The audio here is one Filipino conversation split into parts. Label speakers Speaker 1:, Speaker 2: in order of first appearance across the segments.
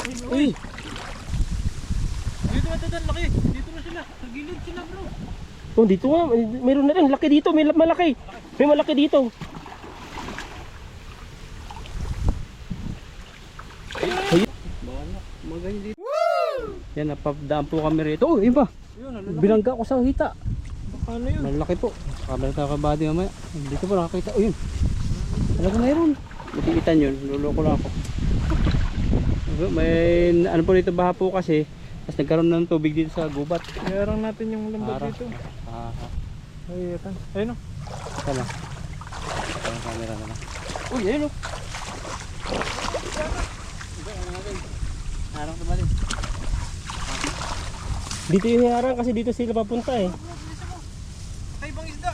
Speaker 1: Uy!
Speaker 2: Dito na Dan, laki. Dito na sila. Sa gilid sila bro.
Speaker 1: Oh, dito nga. Meron na rin. Laki dito. May malaki. May malaki dito. Ayun.
Speaker 2: Magaling dito. Yan, napadaan po kami rito. Oh, yun ba? Binangga ko sa hita.
Speaker 3: Paano yun?
Speaker 2: Malaki po. Kamera kakabady mamaya. Dito po nakakita. Oh, yun. Talaga mayroon. Matikitan yun. Luloko lang ako. May ano po dito baha po kasi. Tapos nagkaroon ng tubig dito sa gubat.
Speaker 3: Kayarang natin yung lambat dito. Ay, ito. Ayun o.
Speaker 2: Tama. Ang camera na lang. Uy, ayun o. Harang na balik.
Speaker 1: Dito yung harang kasi dito sila papunta eh.
Speaker 3: Ay, ibang isda.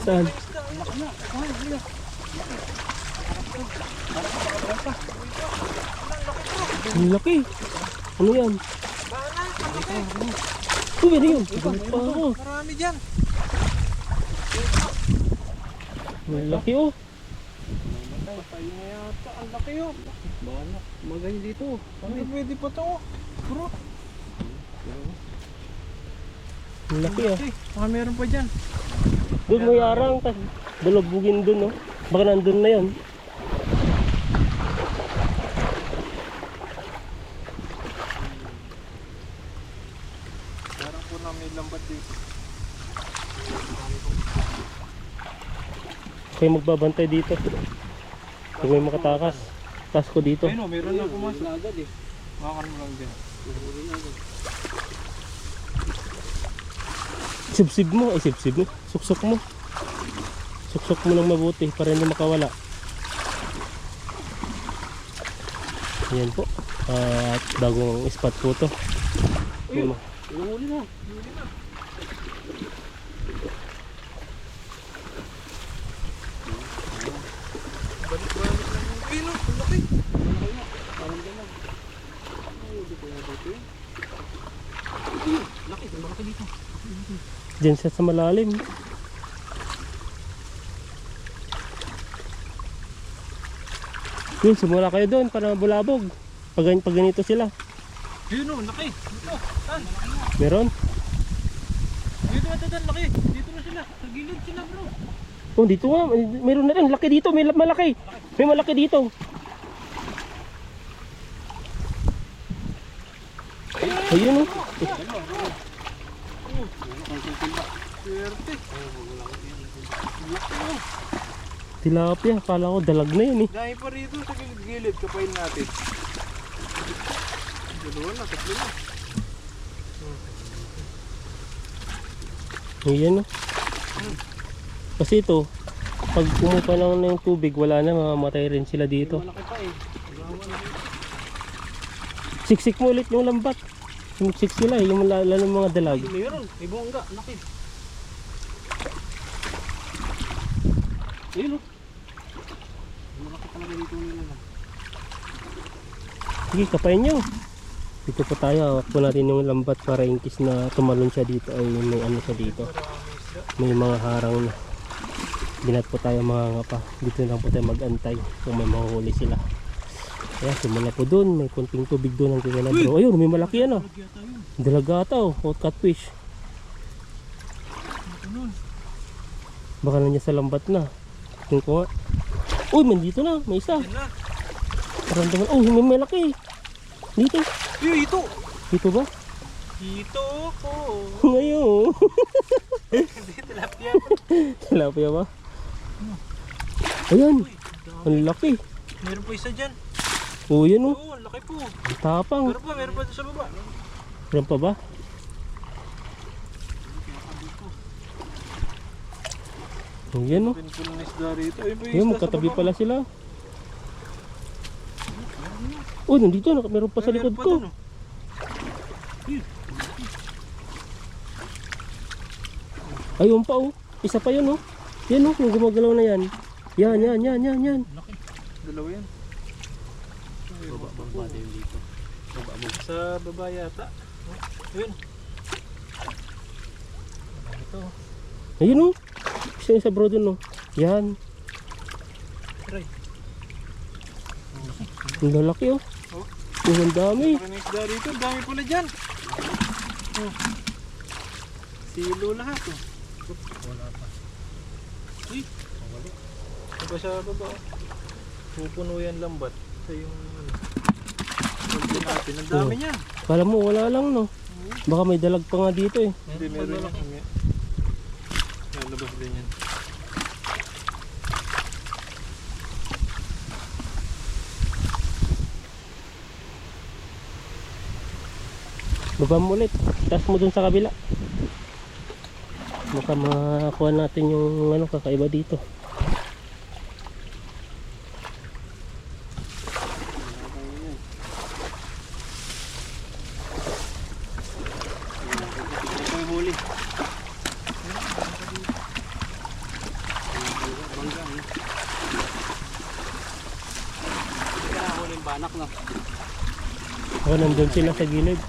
Speaker 1: Saan? Ang laki. Ano yan? Uy, ano yun? Ganit pa ako.
Speaker 3: Marami dyan.
Speaker 1: Ang laki oh.
Speaker 3: Patay na yata. Ang laki yun.
Speaker 2: Magaling dito.
Speaker 3: Hindi pwede pa to. Bro.
Speaker 1: Ang laki ah.
Speaker 3: Baka meron pa dyan.
Speaker 1: Doon may arang. Dalubugin doon oh. Baka nandun na yan.
Speaker 3: Parang po na may lambat dito.
Speaker 1: Kayo magbabantay dito. Huwag may makatakas. Tas ko dito.
Speaker 3: Ayun o, meron na pumasok agad eh. Makakan mo lang din.
Speaker 1: Sibsib mo. Ay sibsib mo. Suksok mo. Suksok mo ng mabuti para hindi makawala. Ayan po. At bagong spot po to. Ayun.
Speaker 2: Huli na.
Speaker 3: Balik-balik lang yung pino. Ang laki.
Speaker 2: Parang ganun. Ay, hindi ko dito eh. Laki, malaki dito.
Speaker 1: Diyan siya sa malalim. Yun, simula kayo doon para bulabog. Pag ganito sila.
Speaker 3: Yun o, laki. Dito. Tan.
Speaker 1: Meron?
Speaker 3: Dito na Dan, laki. Dito na sila. Sa gilid sila bro.
Speaker 1: Oh, dito nga. Meron na rin. Laki dito. May malaki. May malaki dito. Ayun oh.
Speaker 3: Swerte.
Speaker 1: Tilapia. Kala ko dalag na yun eh.
Speaker 3: Dahil pa rito sa gilid-gilid. Kapain natin. Dalawa na, tatlo na.
Speaker 1: Ayan oh. Kasi ito, pag pumupa lang ng tubig, wala na, mamamatay rin sila dito.
Speaker 2: Malaki pa eh.
Speaker 1: Siksik mo ulit yung lambat. Sumiksik sila eh, yung lalo ng mga dalag.
Speaker 2: Mayroon, may bongga, laki. Ayun o. Malaki talaga dito nila.
Speaker 1: Sige, kapain nyo. Dito po tayo, hawak po natin yung lambat para in case na tumalon siya dito ay may ano siya dito. May mga harang na. Binat po tayo mga ngapa. Dito lang po tayo mag-antay kung may mahuli sila. Kaya simula po doon, may kunting tubig doon ang kikila bro. Ayun, may malaki ano. Dalagata o, hot catfish. Baka na niya sa lambat na. Tingin ko nga. Uy, man dito na, may isa. Karamdaman, oh, may malaki. Dito.
Speaker 3: Uy, ito.
Speaker 1: Dito ba?
Speaker 3: Ito po.
Speaker 1: Ngayon.
Speaker 3: Hindi, tilapia.
Speaker 1: Tilapia ba? Ayan. Ang laki.
Speaker 3: Meron pa isa dyan.
Speaker 1: Oh, yan oh.
Speaker 3: Oo, ang laki po.
Speaker 1: Ang tapang.
Speaker 3: Meron pa doon sa baba.
Speaker 1: Meron pa ba? Ayan oh.
Speaker 3: Pinpulo na isda rito. Ayun po yung
Speaker 1: Ayan,
Speaker 3: isda sa
Speaker 1: magkatabi
Speaker 3: baba.
Speaker 1: pala sila. Oh, nandito. Meron pa sa
Speaker 3: Meron
Speaker 1: likod
Speaker 3: pa
Speaker 1: ko.
Speaker 3: dun, oh.
Speaker 1: Ayun pa oh. Isa pa yun oh. Yan oh, yung gumagalaw na yan. Yan.
Speaker 3: Dalawa yan.
Speaker 2: Baba din dito.
Speaker 3: Sa baba yata. Ayun. Ito.
Speaker 1: Ayun oh. manipis na yun sa bro dun, no? Yan.
Speaker 3: Try.
Speaker 1: Ang lalaki, oh.
Speaker 3: Oh.
Speaker 1: Ang dami.
Speaker 3: Laki ng isda rito. Ang dami pala dyan. Oh. Silo lahat. Oh. Wala pa. Uy. Wala. Ito pa sa baba. Pupuno yan lambat. Sa yung ano. Pwede natin. Ang dami
Speaker 1: Oh.
Speaker 3: niyan.
Speaker 1: Kala mo, wala lang, no? Baka may dalag pa nga dito, eh.
Speaker 3: Hindi meron yan. Lalabas din yan.
Speaker 1: Baba mo ulit. Taas mo dun sa kabila. Baka makakuha natin yung ano, kakaiba dito.
Speaker 2: Ito yung huli. Kaya huling banak no.
Speaker 1: Oh, nandun sila sa gilid.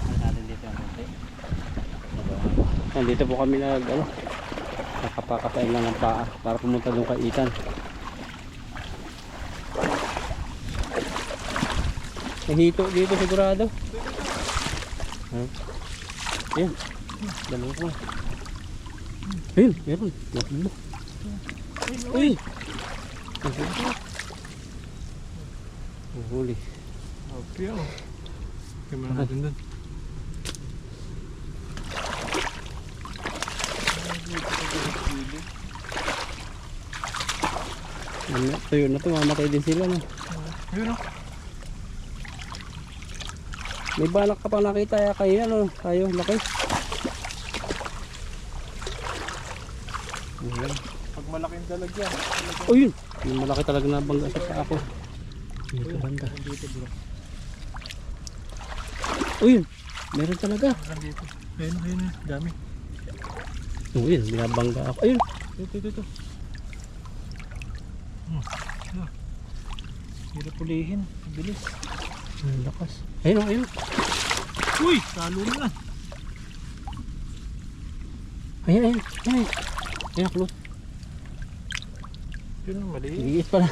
Speaker 2: Nandito po kami nakapakapain lang ng paa para pumunta doon kay Ethan. Nahito dito sigurado. Ayan. Dalawa ko. Ayun, meron. Nakbo. Uy! Huli.
Speaker 3: Okay oh. Kaya natin dun.
Speaker 2: Tuyo na to, mamatay din sila no.
Speaker 3: Ayun oh.
Speaker 2: May balak ka pang nakita ya kayo ano, tayo laki.
Speaker 3: Pag malaking dalag yan.
Speaker 2: Oh yun, yung malaki talaga na bangga sa paa ko. Dito banda.
Speaker 3: Dito bro.
Speaker 2: Oh yun, meron talaga.
Speaker 3: Dito. Ayun, ayun. Dami.
Speaker 2: Oh yun, binabangga ako. Ayun,
Speaker 3: Ito. Hirap pulihin. Bilis.
Speaker 2: ang lakas. Ayun oh, ayun.
Speaker 3: Uy! Talo na.
Speaker 2: Ayun, ayun, ayun. Ayun, kulot.
Speaker 3: Yun ang mali.
Speaker 2: Igiit pala.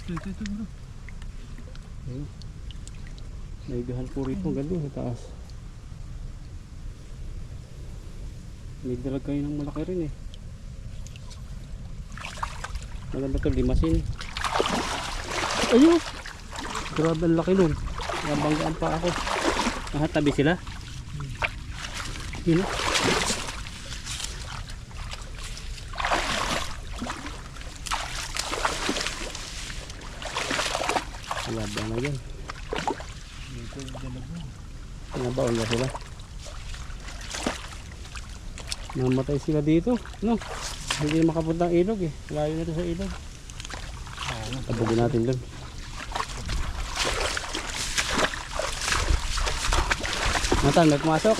Speaker 3: Ito bro.
Speaker 2: Ayun. Naigahan po rito, ang ganda sa taas. May dalag kayo ng malaki rin eh. Maganda to, limasin. Ayun! Grabe ang laki nun. Nabanggaan pa ako. Nakatabi sila. Yun. Laban na yan.
Speaker 3: Dito yung dalag mo.
Speaker 2: Pinabaon na sila. Namatay sila dito. No? Hindi na makapunta ang ilog eh. Layo na ito sa ilog. Tabugin natin doon. Nathan, may pumasok.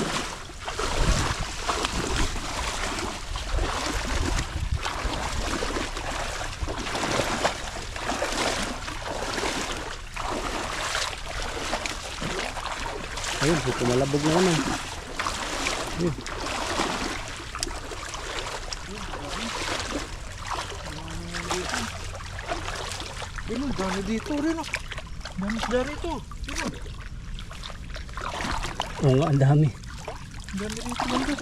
Speaker 2: Ayun, pumalabog na naman. Ayun.
Speaker 3: Yun, dami dito rin oh. Dami isda rito. Yun.
Speaker 2: Oo nga, ang dami.
Speaker 3: Dami dito banda.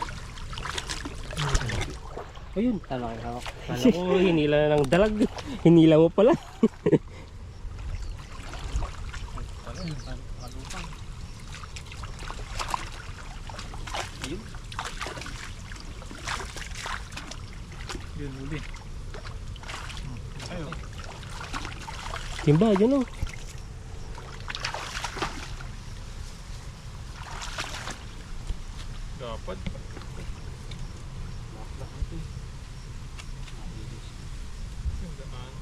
Speaker 2: Ayun, tama kayo hawak.
Speaker 1: Kala ko hinila na ng dalag. Hinila mo pala.
Speaker 3: Yun, uli. Ayun.
Speaker 1: Timba, yun, oh.
Speaker 3: Dapat. Yung daan.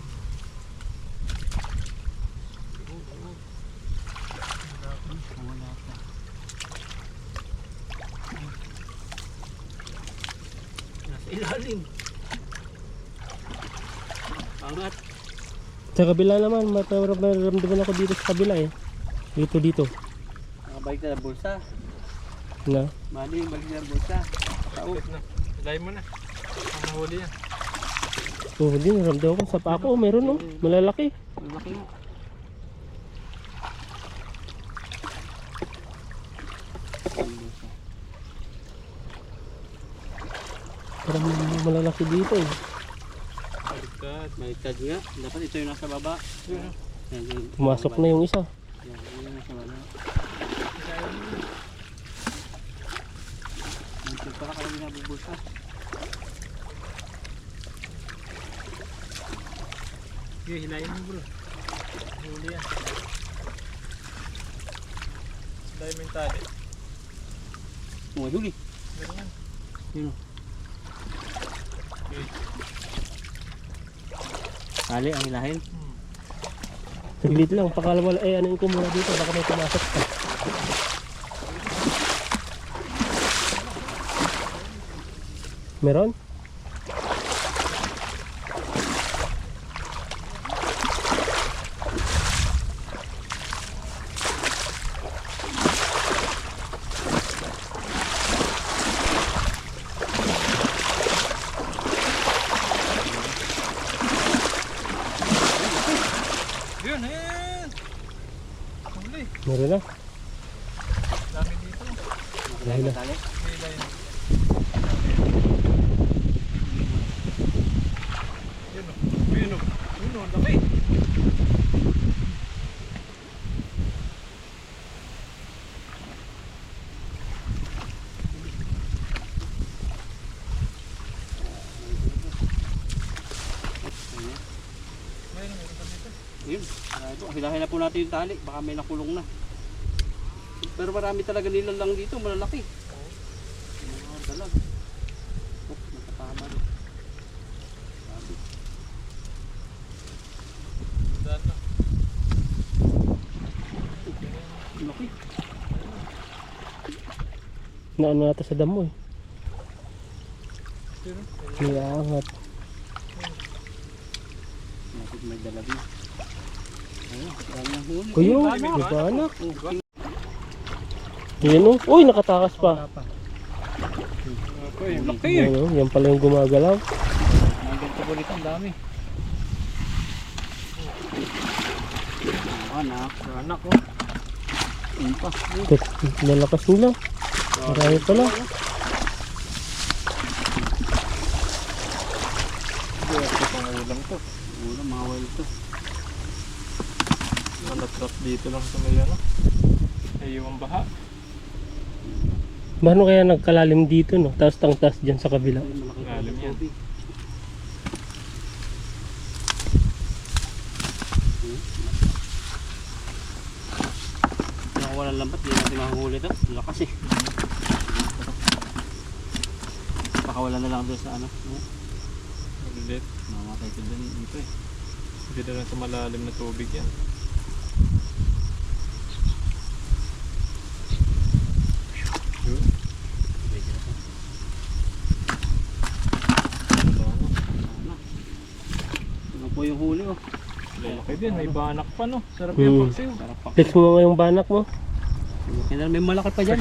Speaker 3: Wala pa.
Speaker 2: Nasa ilalim. Angat.
Speaker 1: Sa kabila naman, maramdaman ako dito sa kabila, eh. Dito.
Speaker 2: Nakabalik na bulsa.
Speaker 1: Na.
Speaker 2: Mali yung balik na bulsa. Tao.
Speaker 3: Wait na. Ilay mo na. Ang nahuli yan.
Speaker 1: Oh, hindi. Naramdaman ko sa pako. Oh, meron oh. Malalaki.
Speaker 2: Malaki nga.
Speaker 1: Parang malalaki dito eh.
Speaker 3: Baliktad.
Speaker 2: Baliktad nga. Dapat ito yung nasa baba.
Speaker 3: Yun, oh.
Speaker 2: Yan, yan.
Speaker 1: Pumasok na yung isa.
Speaker 2: Yan, yung nasa baba. Ito pala kayo binabubulsa.
Speaker 3: Sige, hilayin mo bro. Huli yan. Hilayin mo yung tali.
Speaker 2: Oh, huli.
Speaker 3: Ganyan.
Speaker 2: Yun.
Speaker 3: Okay.
Speaker 2: Tali ang hilahin.
Speaker 1: Saglit lang. Pakalawal. Eh, ano yung kumula dito? Baka may pumasok pa. Meron?
Speaker 3: Yun, ayan. Huli.
Speaker 1: Meron na.
Speaker 3: Dami dito.
Speaker 1: Dahil na.
Speaker 2: Tali.
Speaker 3: Hilayin. Yun o. Yun o. Yun o. Laki. Meron pa dito.
Speaker 2: Yun. Ito. Hilahin na po natin yung tali. Baka may nakulong na. Pero marami talaga nilalang dito. Malalaki. Mga dalag. Oh, nakatama rin. Sabi.
Speaker 3: Daan na.
Speaker 2: Laki.
Speaker 1: Naano nata sa damo eh.
Speaker 3: Yun o.
Speaker 1: May angat.
Speaker 2: Nakit may dalag na. Ayun. Dami ang huli.
Speaker 1: Kuyo,
Speaker 3: Ay, may
Speaker 1: may banak.
Speaker 3: Diba?
Speaker 1: Yan oh. Uy, nakatakas pa.
Speaker 3: Okay, laki eh.
Speaker 1: Yan, oh. Yan pala yung gumagalaw.
Speaker 2: Mga ganito po dito. Ang dami. Anak.
Speaker 3: Anak ko.
Speaker 2: Yun pa.
Speaker 1: Nalakas nila. Marami pala.
Speaker 3: Ito pang ulam to.
Speaker 2: Ulo, mga wild to.
Speaker 3: Nalatrap dito lang sa may ano. Ay, yung baha.
Speaker 1: Paano kaya nagkalalim dito no? Tapos tangtas dyan sa kabila.
Speaker 2: Ayun, malaki
Speaker 3: Lalim yan.
Speaker 2: tubig. Kung walang lambat, hindi natin mahuhuli ito. Lakas eh. Pakawalan na lang doon sa ano.
Speaker 3: Maglilit.
Speaker 2: Mamatay ito doon dito eh.
Speaker 3: Hindi na lang sa malalim na tubig yan. Yun.
Speaker 2: Ano po yung huli oh.
Speaker 3: Lalaki din. May banak pa no. Sarap
Speaker 1: Hmm.
Speaker 3: yung paksiw.
Speaker 2: Sarap pa.
Speaker 1: Flex mo nga yung banak mo.
Speaker 2: Kaya may malaki pa dyan.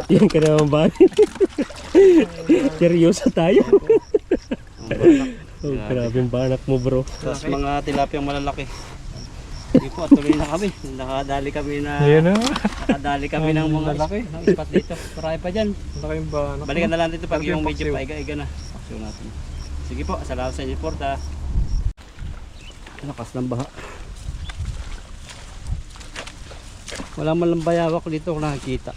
Speaker 1: Yan ka naman ba? Seryoso tayo.
Speaker 2: Ang balak.
Speaker 1: Oh, grabe yung banak mo bro.
Speaker 2: Tapos mga tilapiyang malalaki. Hindi po, tuloy na kami. Nakadali kami na
Speaker 3: Ayan na.
Speaker 2: nakadali kami ng mga
Speaker 3: Lalaki.
Speaker 2: ng ispat dito. Marami pa dyan.
Speaker 3: Laki yung banak.
Speaker 2: Balikan na lang dito pag
Speaker 3: Sarap
Speaker 2: yung
Speaker 3: yung
Speaker 2: medyo
Speaker 3: paksiw.
Speaker 2: paiga-iga na. Paksiw natin. Sige po, salamat sa inyo po. Lakas ng baha. Wala man lang bayawak dito kung nakikita.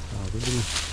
Speaker 2: Sabi din.